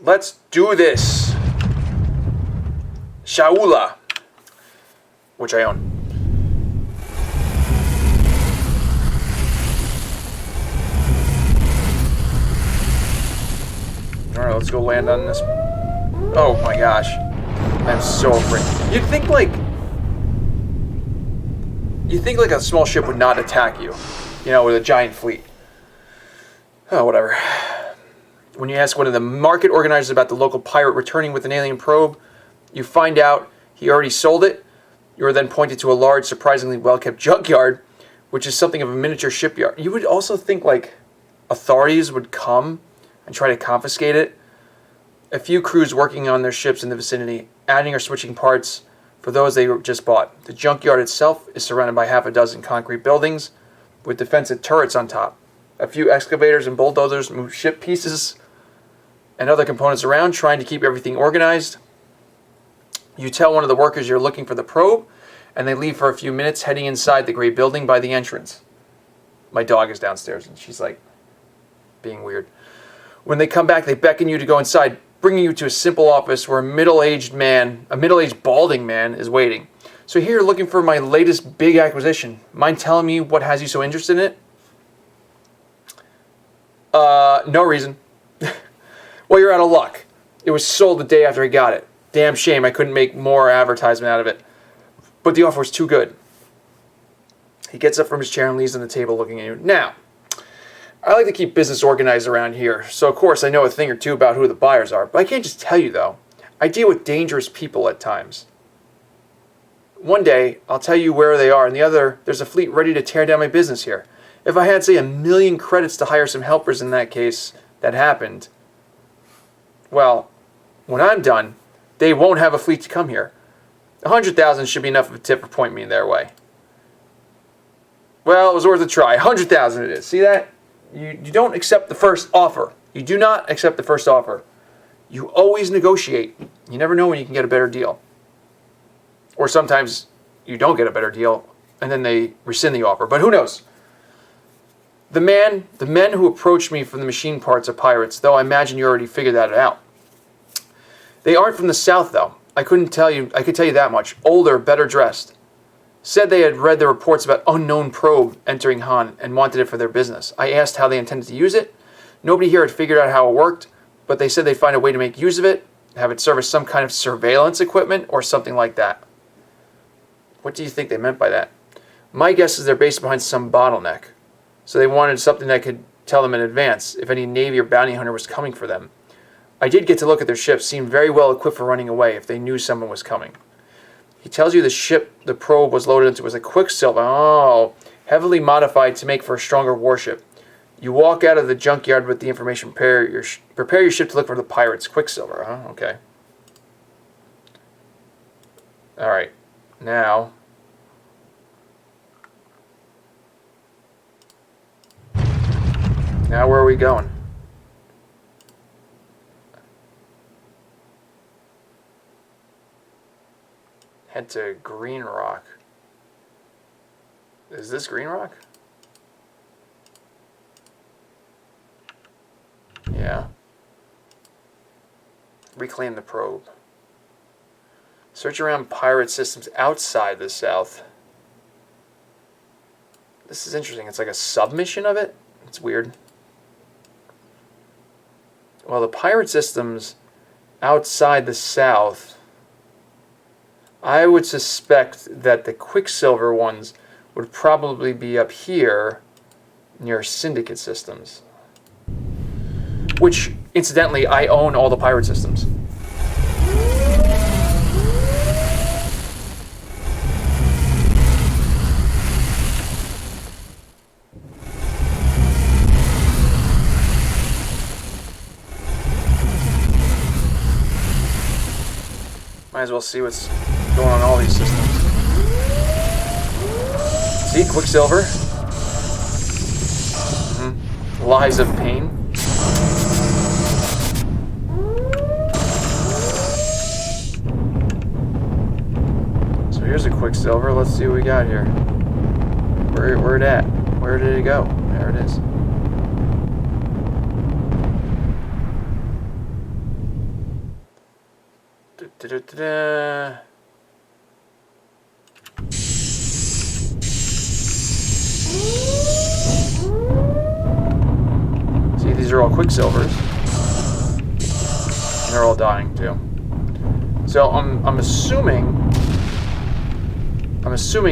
Let's do this. Shaula, which I own. Alright, let's go land on this. Oh my gosh. I'm so afraid. You'd think like a small ship would not attack you. You know, with a giant fleet. Oh, whatever. When you ask one of the market organizers about the local pirate returning with an alien probe, you find out he already sold it. You are then pointed to a large, surprisingly well-kept junkyard, which is something of a miniature shipyard. You would also think, like, authorities would come and try to confiscate it. A few crews working on their ships in the vicinity, adding or switching parts for those they just bought. The junkyard itself is surrounded by half a dozen concrete buildings with defensive turrets on top. A few excavators and bulldozers move ship pieces and other components around, trying to keep everything organized. You tell one of the workers you're looking for the probe, and they leave for a few minutes, heading inside the gray building by the entrance. My dog is downstairs, and she's like being weird. When they come back, they beckon you to go inside, bringing you to a simple office where a middle-aged balding man is waiting. So here you're looking for my latest big acquisition. Mind telling me what has you so interested in it? No reason. Well, you're out of luck. It was sold the day after I got it. Damn shame I couldn't make more advertisement out of it. But the offer was too good. He gets up from his chair and leaves on the table looking at you. Now, I like to keep business organized around here, so of course I know a thing or two about who the buyers are, but I can't just tell you though. I deal with dangerous people at times. One day, I'll tell you where they are, and the other, there's a fleet ready to tear down my business here. If I had, say, 1 million credits to hire some helpers in that case that happened, well, when I'm done, they won't have a fleet to come here. 100,000 should be enough of a tip for pointing me their way. Well, it was worth a try. 100,000 it is. See that? You don't accept the first offer. You do not accept the first offer. You always negotiate. You never know when you can get a better deal. Or sometimes you don't get a better deal, and then they rescind the offer. But who knows? The men who approached me from the machine parts are pirates, though I imagine you already figured that out. They aren't from the south, though. I could tell you that much. Older, better dressed. Said they had read the reports about unknown probe entering Han and wanted it for their business. I asked how they intended to use it. Nobody here had figured out how it worked, but they said they'd find a way to make use of it, have it serve as some kind of surveillance equipment or something like that. What do you think they meant by that? My guess is they're based behind some bottleneck. So they wanted something that could tell them in advance if any Navy or bounty hunter was coming for them. I did get to look at their ship, seemed very well equipped for running away if they knew someone was coming. He tells you the ship the probe was loaded into was a Quicksilver. Oh, heavily modified to make for a stronger warship. You walk out of the junkyard with the information. Prepare your ship to look for the pirates. Quicksilver, huh? Okay. Alright. Now... Now where are we going? Head to Green Rock. Is this Green Rock? Yeah. Reclaim the probe. Search around pirate systems outside the south. This is interesting. It's like a submission of it. It's weird. Well, the pirate systems outside the south, I would suspect that the Quicksilver ones would probably be up here near Syndicate systems. Which, incidentally, I own all the pirate systems. Might as well see what's going on all these systems. See, Quicksilver. Lies of Pain. So here's a Quicksilver. Let's see what we got here. Where it at? Where did it go? There it is. Da-da-da-da. See, these are all Quicksilvers. And they're all dying too. So I'm assuming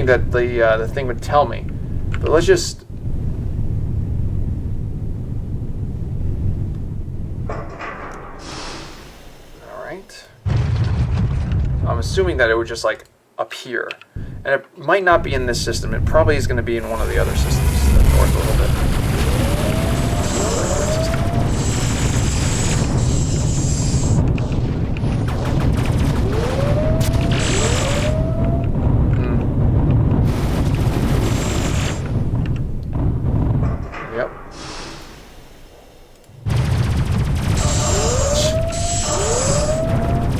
that the thing would tell me. But let's just I'm assuming that it would just like appear. And it might not be in this system. It probably is going to be in one of the other systems that north a little bit. Yep.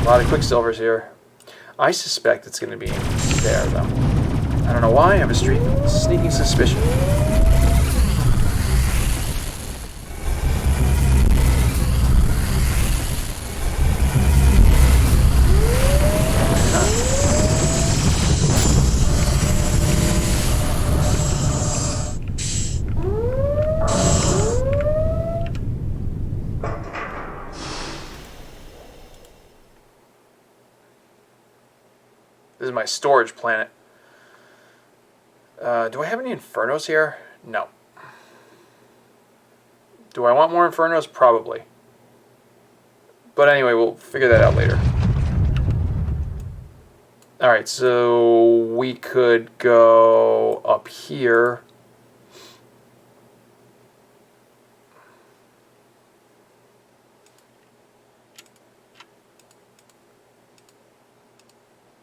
A lot of Quicksilvers here. I suspect it's going to be there, though. I don't know why. I have a sneaking suspicion. This is my storage planet. Do I have any Infernos here? No. Do I want more Infernos? Probably. But anyway, we'll figure that out later. Alright, so we could go up here.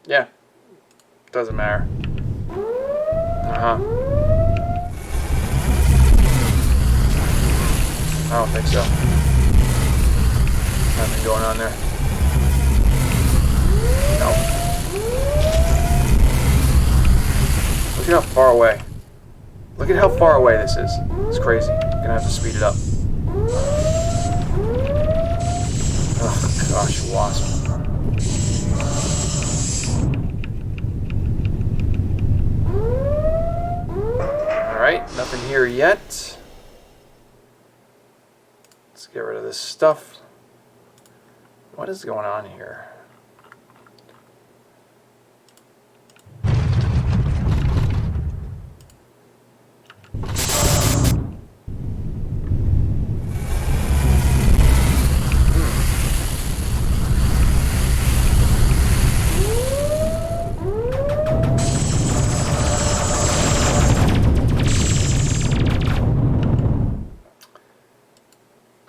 Yeah. Doesn't matter. I don't think so. Nothing going on there. No. Look at how far away. Look at how far away this is. It's crazy. I'm gonna have to speed it up. Oh gosh, wasp. Alright, nothing here yet. Let's get rid of this stuff. What is going on here?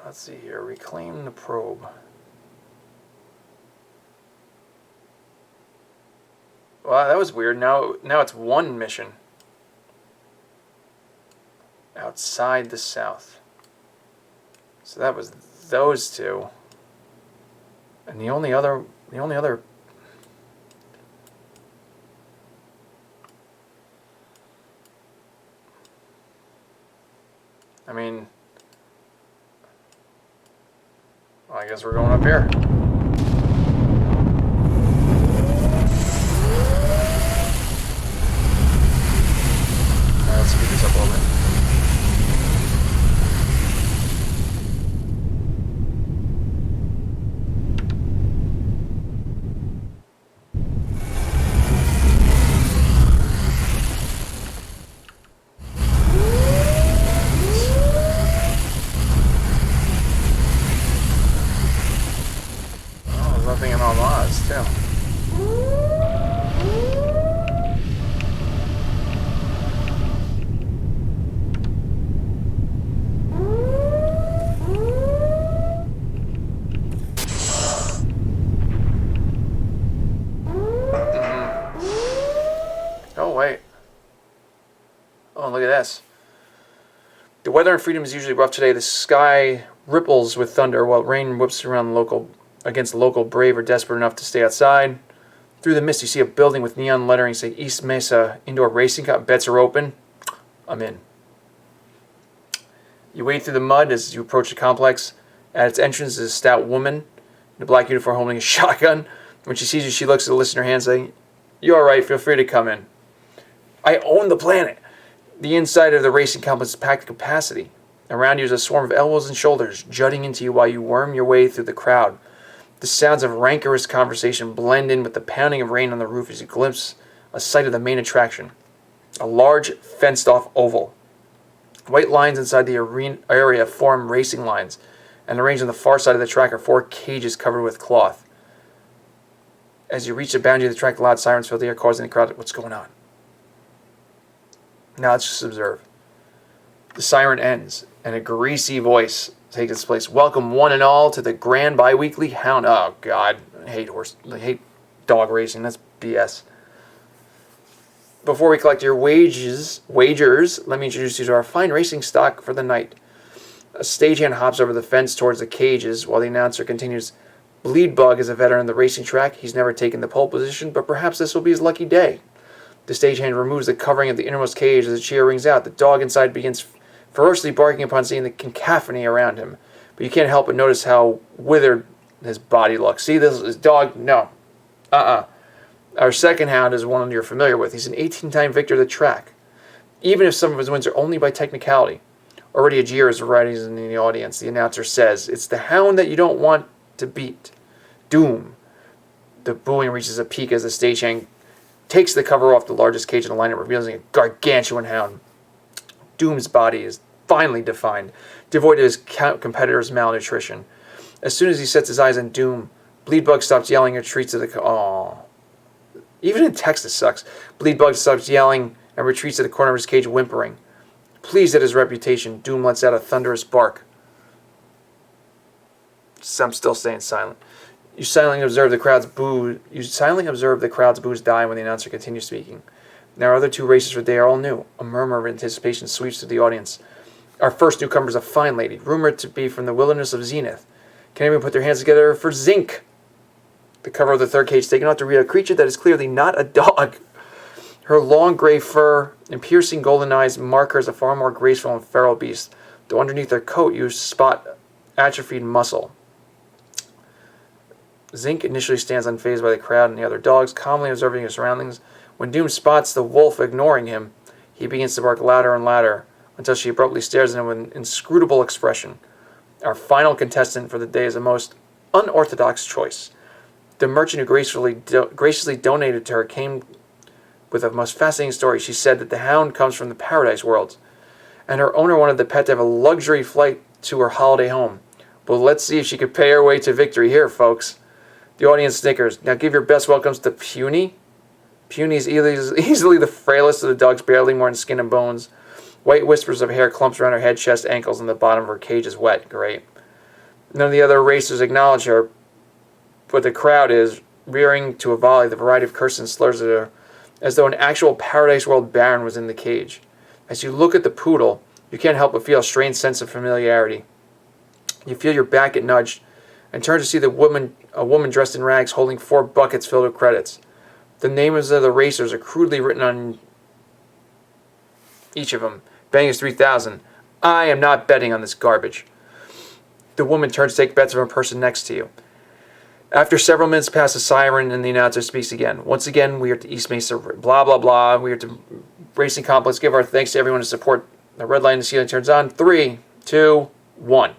Let's see here. Reclaim the probe. Wow, that was weird. Now it's one mission. Outside the south. So that was those two. And the only other I mean, well, I guess we're going up here. Alright, let's speed this up a little bit. Nothing in all laws, too. Oh, wait. Oh, look at this. The weather in Freedom is usually rough today. The sky ripples with thunder while rain whips around against the local brave or desperate enough to stay outside. Through the mist, you see a building with neon lettering saying East Mesa Indoor Racing Cup. Bets are open. I'm in. You wade through the mud as you approach the complex. At its entrance is a stout woman in a black uniform holding a shotgun. When she sees you, she looks at the list in her hand saying, "You're all right, feel free to come in." I own the planet. The inside of the racing complex is packed to capacity. Around you is a swarm of elbows and shoulders, jutting into you while you worm your way through the crowd. The sounds of rancorous conversation blend in with the pounding of rain on the roof as you glimpse a sight of the main attraction. A large, fenced-off oval. White lines inside the arena area form racing lines, and arranged on the far side of the track are 4 cages covered with cloth. As you reach the boundary of the track, loud sirens fill the air, causing the crowd, "What's going on?" Now let's just observe. The siren ends, and a greasy voice takes its place. "Welcome one and all to the Grand Bi-Weekly Hound." Oh, God. I hate dog racing. That's BS. Before we collect your wagers, let me introduce you to our fine racing stock for the night. A stagehand hops over the fence towards the cages while the announcer continues. Bleedbug is a veteran of the racing track. He's never taken the pole position, but perhaps this will be his lucky day. The stagehand removes the covering of the innermost cage as the cheer rings out. The dog inside begins ferociously barking upon seeing the cacophony around him. But you can't help but notice how withered his body looks. See, this is dog? No. Our second hound is one you're familiar with. He's an 18-time victor of the track, even if some of his wins are only by technicality. Already a jeer is rising in the audience. The announcer says, "It's the hound that you don't want to beat. Doom." The booing reaches a peak as the stagehand takes the cover off the largest cage in the lineup, revealing a gargantuan hound. Doom's body is finely defined, devoid of his competitor's malnutrition. As soon as he sets his eyes on Doom, Bleedbug stops yelling and retreats to the... Even in text, it sucks. Bleedbug stops yelling and retreats to the corner of his cage, whimpering. Pleased at his reputation, Doom lets out a thunderous bark. I'm still staying silent. You silently observe the crowd's boos die when the announcer continues speaking. Now our other 2 racers for the day are all new. A murmur of anticipation sweeps through the audience. Our first newcomer is a fine lady, rumored to be from the wilderness of Zenith. Can anyone put their hands together for Zinc? The cover of the 3rd cage taken off to reveal a creature that is clearly not a dog. Her long gray fur and piercing golden eyes mark her as a far more graceful and feral beast, though underneath her coat you spot atrophied muscle. Zinc initially stands unfazed by the crowd and the other dogs, calmly observing his surroundings. When Doom spots the wolf ignoring him, he begins to bark louder and louder until she abruptly stares at him with an inscrutable expression. Our final contestant for the day is a most unorthodox choice. The merchant who graciously donated to her came with a most fascinating story. She said that the hound comes from the paradise worlds, and her owner wanted the pet to have a luxury flight to her holiday home. Well, let's see if she could pay her way to victory here, folks. The audience snickers. Now give your best welcomes to Puny. Puny is easily the frailest of the dogs, barely more than skin and bones. White whispers of hair clumps around her head, chest, ankles, and the bottom of her cage is wet. Great. None of the other racers acknowledge her, but the crowd is rearing to a volley the variety of curses and slurs at her, as though an actual Paradise World baron was in the cage. As you look at the poodle, you can't help but feel a strange sense of familiarity. You feel your back get nudged, and turn to see a woman dressed in rags holding 4 buckets filled with credits. The names of the racers are crudely written on each of them. Betting is 3,000. I am not betting on this garbage. The woman turns to take bets from a person next to you. After several minutes pass, a siren and the announcer speaks again. Once again, we are to East Mesa, blah, blah, blah. We are to Racing Complex. Give our thanks to everyone to support. The red light in the ceiling turns on. 3, 2, 1.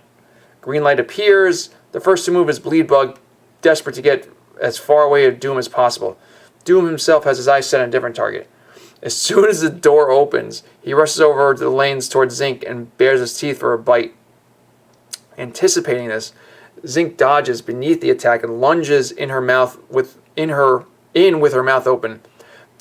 Green light appears. The first to move is Bleedbug, desperate to get as far away of Doom as possible. Doom himself has his eyes set on a different target. As soon as the door opens, he rushes over to the lanes towards Zinc and bares his teeth for a bite. Anticipating this, Zinc dodges beneath the attack and lunges in her mouth with her mouth open.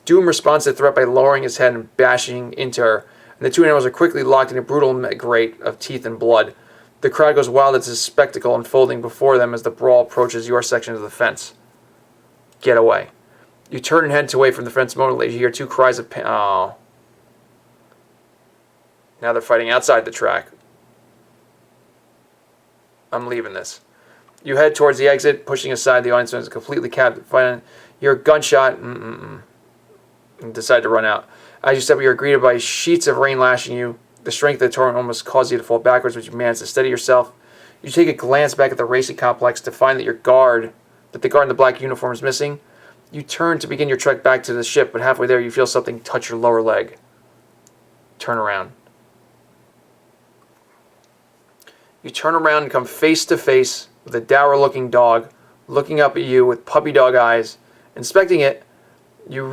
Doom responds to the threat by lowering his head and bashing into her, and the 2 animals are quickly locked in a brutal grate of teeth and blood. The crowd goes wild at this spectacle unfolding before them as the brawl approaches your section of the fence. Get away. You turn and head away from the fence momentarily. You hear 2 cries of pain. Oh. Now they're fighting outside the track. I'm leaving this. You head towards the exit, pushing aside the audience is completely captive. You hear a gunshot and decide to run out. As you step, you are greeted by sheets of rain lashing you. The strength of the torrent almost causes you to fall backwards, but you manage to steady yourself. You take a glance back at the racing complex to find that your guard that the guard in the black uniform is missing. You turn to begin your trek back to the ship, but halfway there you feel something touch your lower leg. Turn around. You turn around and come face to face with a dour-looking dog looking up at you with puppy dog eyes. Inspecting it, you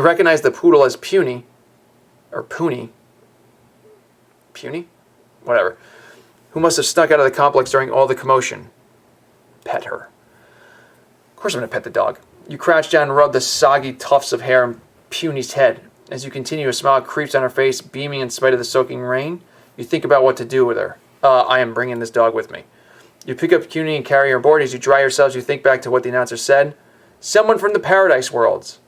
recognize the poodle as Puny, or Poonie. Puny? Whatever. Who must have snuck out of the complex during all the commotion. Pet her. Of course I'm going to pet the dog. You crouch down and rub the soggy tufts of hair on Puny's head. As you continue, a smile creeps on her face, beaming in spite of the soaking rain. You think about what to do with her. I am bringing this dog with me. You pick up Puny and carry her aboard. As you dry yourselves, you think back to what the announcer said. Someone from the Paradise Worlds.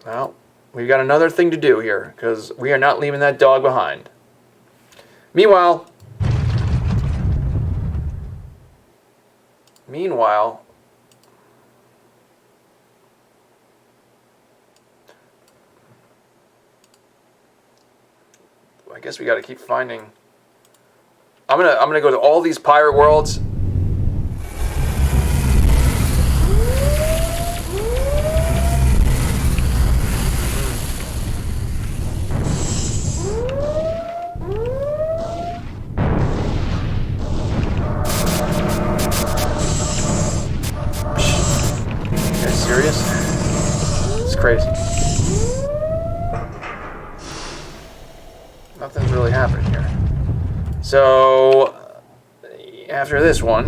Well, we've got another thing to do here, because we are not leaving that dog behind. Meanwhile, I guess we got to keep finding. I'm gonna go to all these pirate worlds. Are you serious? It's crazy. Nothing's really happening here. So, after this one,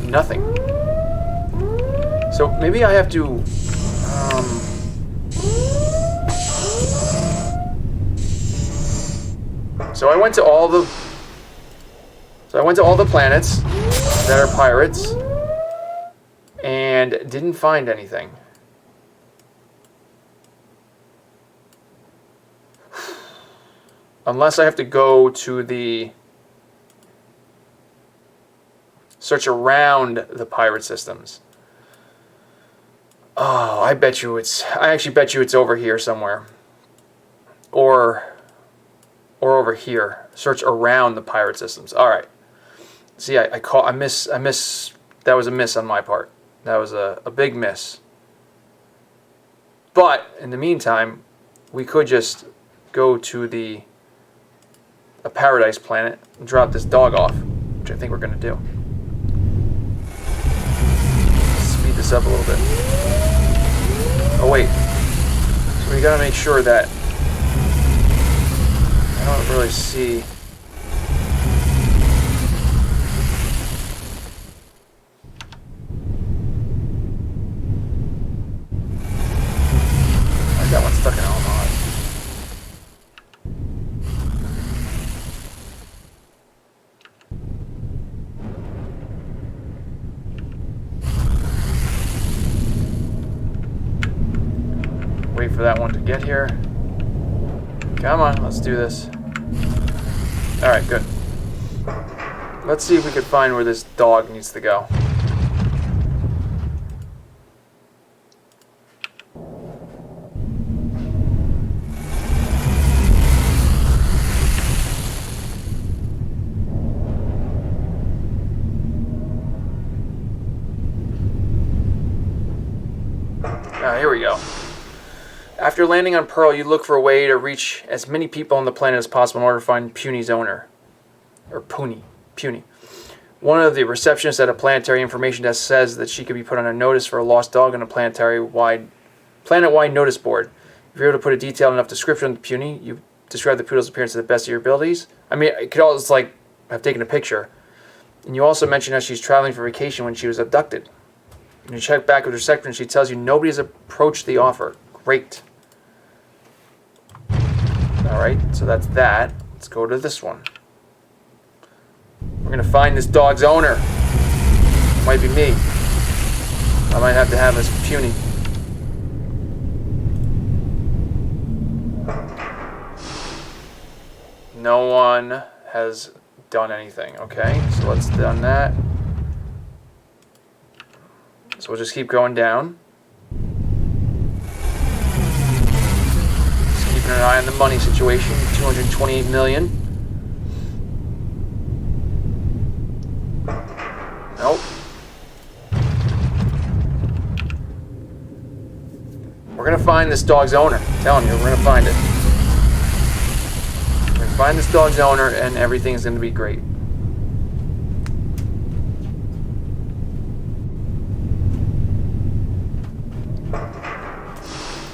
nothing. So maybe I have to, So I went to all the planets that are pirates and didn't find anything. Unless I have to go to the search around the pirate systems. Oh, I actually bet you it's over here somewhere. Or over here. Search around the pirate systems. All right. See, I miss. That was a miss on my part. That was a big miss. But in the meantime, we could just go to a paradise planet and drop this dog off, which I think we're going to do. Speed this up a little bit. Oh wait, so we got to make sure that I don't really see. I got one stuck in Almond. Wait for that one to get here. Come on, let's do this. Alright, good. Let's see if we can find where this dog needs to go. Here we go. After landing on Pearl, you look for a way to reach as many people on the planet as possible in order to find Puny's owner. Or Puny. One of the receptionists at a planetary information desk says that she could be put on a notice for a lost dog on a planet-wide notice board. If you're able to put a detailed enough description of Puny, you describe the poodle's appearance to the best of your abilities. I mean, it could always, like, have taken a picture. And you also mention how she's traveling for vacation when she was abducted. When you check back with her secretary, she tells you nobody has approached the offer. Great. Alright, so that's that. Let's go to this one. We're going to find this dog's owner. Might be me. I might have to have this Puny. No one has done anything. Okay, so let's done that. So we'll just keep going down. Just keeping an eye on the money situation. 228 million. Nope. We're going to find this dog's owner. I'm telling you, we're going to find it. We're going to find this dog's owner, and everything is going to be great.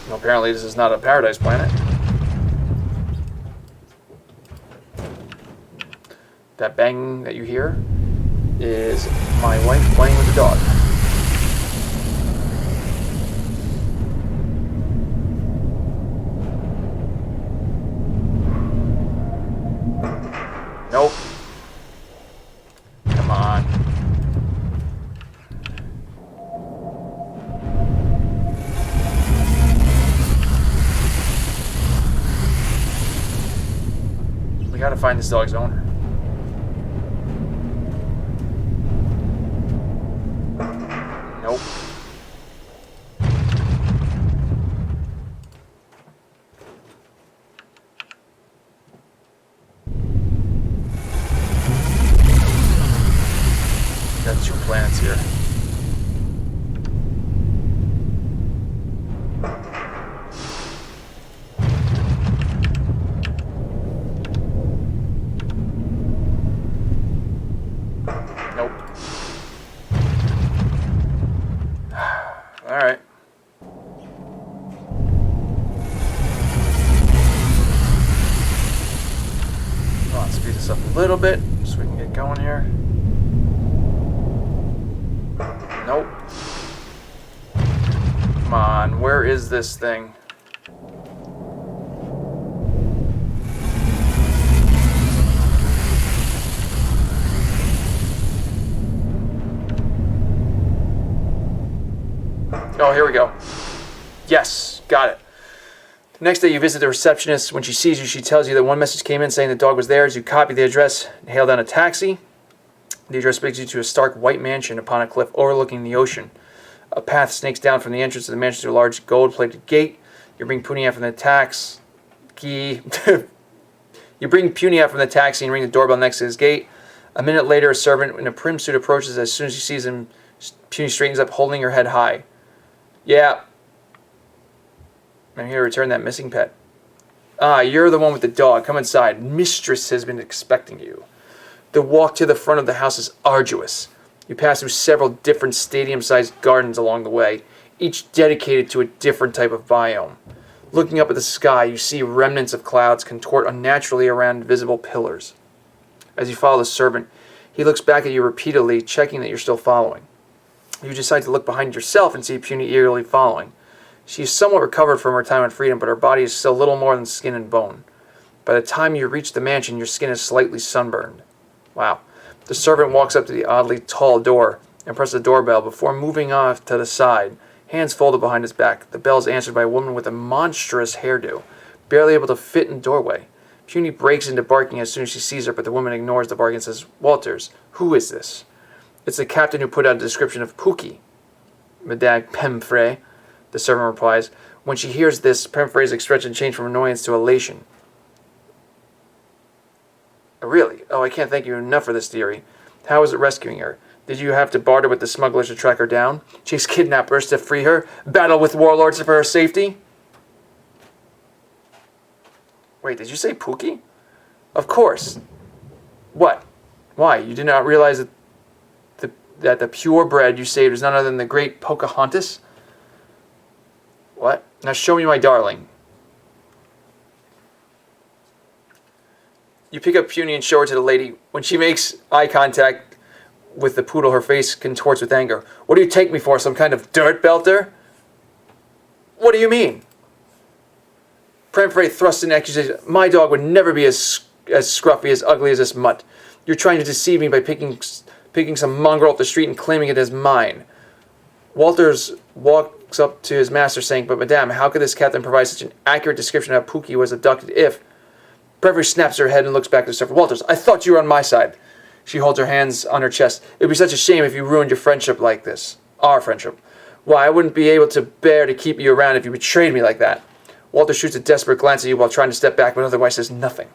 Well, apparently this is not a paradise planet. That banging that you hear is my wife playing with the dog. Nope. Come on. We gotta find this dog's owner. Nope. Got 2 planets here. Nope. All right. I'll speed this up a little bit so we can get going here. Nope. Come on, where is this thing? Oh, here we go. Yes, got it. The next day you visit the receptionist. When she sees you, she tells you that one message came in saying the dog was theirs. You copy the address and hail down a taxi. The address brings you to a stark white mansion upon a cliff overlooking the ocean. A path snakes down from the entrance of the mansion to a large gold-plated gate. You bring Puny out from the taxi. You bring Puny out from the taxi and ring the doorbell next to his gate. A minute later, a servant in a prim suit approaches. As soon as she sees him, Puny straightens up, holding her head high. Yeah. I'm here to return that missing pet. Ah, you're the one with the dog. Come inside. Mistress has been expecting you. The walk to the front of the house is arduous. You pass through several different stadium-sized gardens along the way, each dedicated to a different type of biome. Looking up at the sky, you see remnants of clouds contort unnaturally around visible pillars. As you follow the servant, he looks back at you repeatedly, checking that you're still following. You decide to look behind yourself and see Puny eagerly following. She is somewhat recovered from her time on freedom, but her body is still little more than skin and bone. By the time you reach the mansion, your skin is slightly sunburned. Wow. The servant walks up to the oddly tall door and presses the doorbell before moving off to the side, hands folded behind his back. The bell is answered by a woman with a monstrous hairdo, barely able to fit in the doorway. Puny breaks into barking as soon as she sees her, but the woman ignores the barking and says, "Walters, who is this?" "It's the captain who put out a description of Pookie, Madame Pemfrey," the servant replies. When she hears this, Pemfrey's expression changes from annoyance to elation. "Really? Oh, I can't thank you enough for this, dearie. How was it rescuing her? Did you have to barter with the smugglers to track her down? Chase kidnappers to free her? Battle with warlords for her safety?" Wait, did you say Pookie? Of course. What? Why? You did not realize that the purebred you saved was none other than the great Pocahontas? What? Now show me my darling. You pick up Puny and show her to the lady. When she makes eye contact with the poodle, her face contorts with anger. "What do you take me for, some kind of dirt belter?" "What do you mean?" Pemfrey thrusts an accusation. "My dog would never be as scruffy, as ugly as this mutt. You're trying to deceive me by picking some mongrel off the street and claiming it as mine." Walters walks up to his master saying, "But madame, how could this captain provide such an accurate description of how Pookie was abducted if..." Pemfrey snaps her head and looks back to the servant. "Walters, I thought you were on my side." She holds her hands on her chest. "It would be such a shame if you ruined your friendship like this. Our friendship. Why, I wouldn't be able to bear to keep you around if you betrayed me like that." Walter shoots a desperate glance at you while trying to step back, but otherwise says nothing.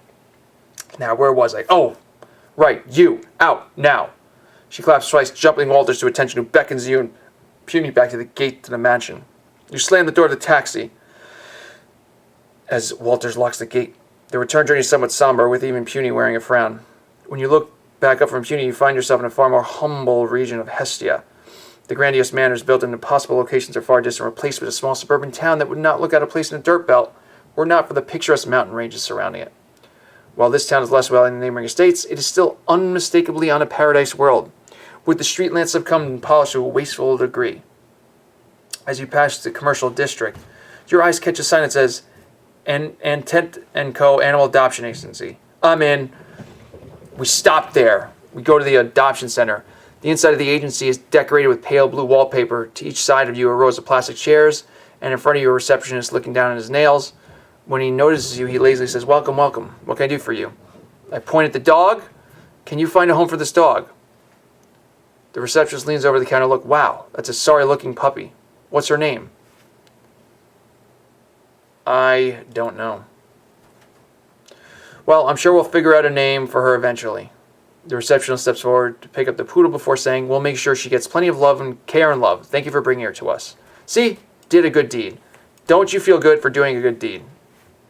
Now, where was I? Oh, right, you. Out, now. She claps twice, jumping Walters to attention, who beckons you and Puny back to the gate to the mansion. You slam the door of the taxi as Walters locks the gate. The return journey is somewhat somber, with even Puny wearing a frown. When you look back up from Puny, you find yourself in a far more humble region of Hestia. The grandiose manors built in impossible locations are far distant, replaced with a small suburban town that would not look out of place in a dirt belt, were not for the picturesque mountain ranges surrounding it. While this town is less well than the neighboring estates, it is still unmistakably on a paradise world, with the street lamps have come and polished to a wasteful degree. As you pass the commercial district, your eyes catch a sign that says, Antent & Co. Animal Adoption Agency. I'm in. We stop there. We go to the adoption center. The inside of the agency is decorated with pale blue wallpaper. To each side of you are rows of plastic chairs, and in front of you a receptionist looking down at his nails. When he notices you, he lazily says, "Welcome, welcome. What can I do for you?" I point at the dog. "Can you find a home for this dog?" The receptionist leans over the counter. Look, wow, that's a sorry-looking puppy. What's her name? I don't know. Well, I'm sure we'll figure out a name for her eventually. The receptionist steps forward to pick up the poodle before saying, "We'll make sure she gets plenty of love and care and love. Thank you for bringing her to us." See? Did a good deed. Don't you feel good for doing a good deed?